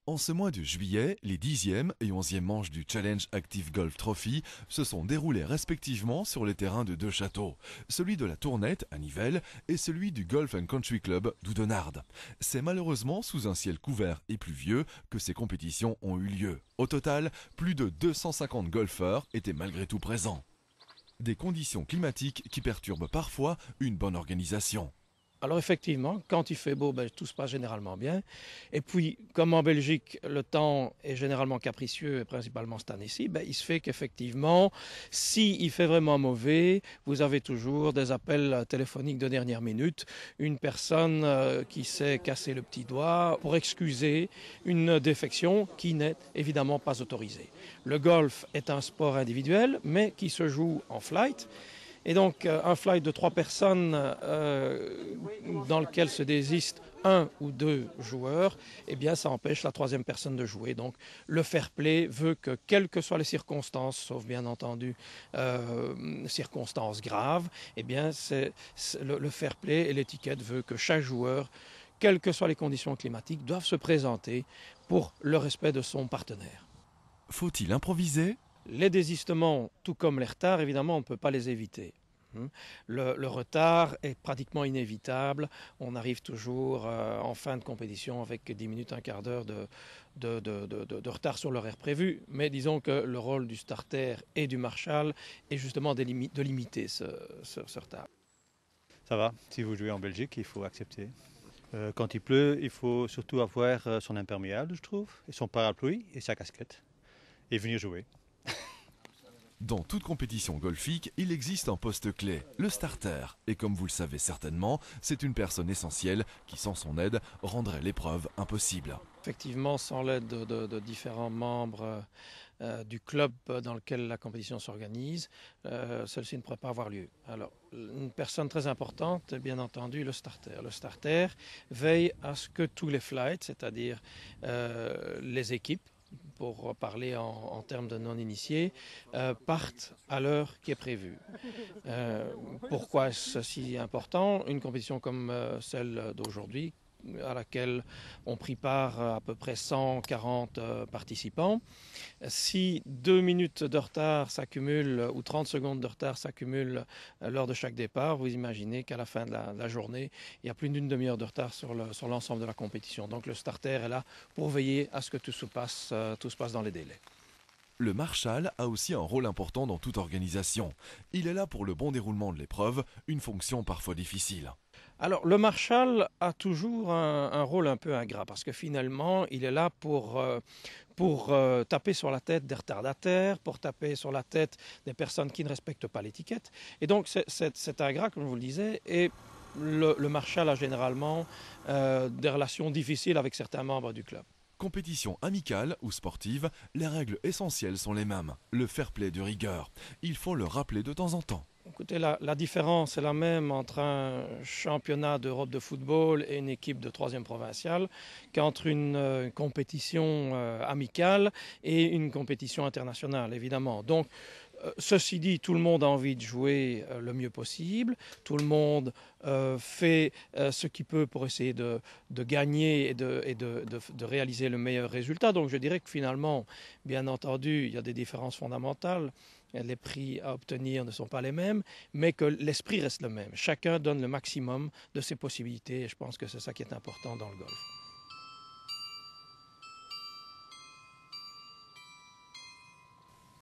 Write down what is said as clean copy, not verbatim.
En ce mois de juillet, les 10e et 11e manches du Challenge Active Golf Trophy se sont déroulées respectivement sur les terrains de deux châteaux, celui de la Tournette à Nivelles et celui du Golf Country Club d'Oudenarde. C'est malheureusement sous un ciel couvert et pluvieux que ces compétitions ont eu lieu. Au total, plus de 250 golfeurs étaient malgré tout présents. Des conditions climatiques qui perturbent parfois une bonne organisation. Alors effectivement, quand il fait beau, tout se passe généralement bien. Et puis, comme en Belgique, le temps est généralement capricieux, et principalement cette année-ci, il se fait qu'effectivement, s'il fait vraiment mauvais, vous avez toujours des appels téléphoniques de dernière minute, une personne qui s'est cassé le petit doigt pour excuser une défection qui n'est évidemment pas autorisée. Le golf est un sport individuel, mais qui se joue en flight. Et donc un flight de 3 personnes dans lequel se désistent un ou deux joueurs, eh bien ça empêche la troisième personne de jouer. Donc le fair play veut que, quelles que soient les circonstances, sauf bien entendu circonstances graves, eh bien le fair play et l'étiquette veut que chaque joueur, quelles que soient les conditions climatiques, doivent se présenter pour le respect de son partenaire. Faut-il improviser ? Les désistements, tout comme les retards, évidemment, on ne peut pas les éviter. Le retard est pratiquement inévitable. On arrive toujours en fin de compétition avec 10 minutes, un quart d'heure de retard sur l'horaire prévu. Mais disons que le rôle du starter et du marshal est justement de limiter ce retard. Ça va, si vous jouez en Belgique, il faut accepter. Quand il pleut, il faut surtout avoir son imperméable, je trouve, et son parapluie et sa casquette, et venir jouer. Dans toute compétition golfique, il existe un poste clé, le starter. Et comme vous le savez certainement, c'est une personne essentielle qui, sans son aide, rendrait l'épreuve impossible. Effectivement, sans l'aide de différents membres du club dans lequel la compétition s'organise, celle-ci ne pourrait pas avoir lieu. Alors, une personne très importante, bien entendu, le starter. Le starter veille à ce que tous les flights, c'est-à-dire les équipes, pour parler en termes de non-initiés, partent à l'heure qui est prévue. Pourquoi est-ce si important? Une compétition comme celle d'aujourd'hui, à laquelle ont pris part à peu près 140 participants. Si 2 minutes de retard s'accumulent ou 30 secondes de retard s'accumulent lors de chaque départ, vous imaginez qu'à la fin de la journée, il y a plus d'une demi-heure de retard sur l'ensemble de la compétition. Donc le starter est là pour veiller à ce que tout se passe dans les délais. Le marshal a aussi un rôle important dans toute organisation. Il est là pour le bon déroulement de l'épreuve, une fonction parfois difficile. Alors, le marshal a toujours un rôle un peu ingrat parce que finalement, il est là pour taper sur la tête des retardataires, pour taper sur la tête des personnes qui ne respectent pas l'étiquette. Et donc, c'est ingrat, comme je vous le disais, et le marshal a généralement des relations difficiles avec certains membres du club. Compétition amicale ou sportive, les règles essentielles sont les mêmes. Le fair play de rigueur. Il faut le rappeler de temps en temps. Écoutez, la différence est la même entre un championnat d'Europe de football et une équipe de 3e provinciale qu'entre une compétition amicale et une compétition internationale, évidemment. Donc, ceci dit, tout le monde a envie de jouer le mieux possible. Tout le monde fait ce qu'il peut pour essayer de gagner et de réaliser le meilleur résultat. Donc je dirais que finalement, bien entendu, il y a des différences fondamentales. Les prix à obtenir ne sont pas les mêmes, mais que l'esprit reste le même. Chacun donne le maximum de ses possibilités et je pense que c'est ça qui est important dans le golf.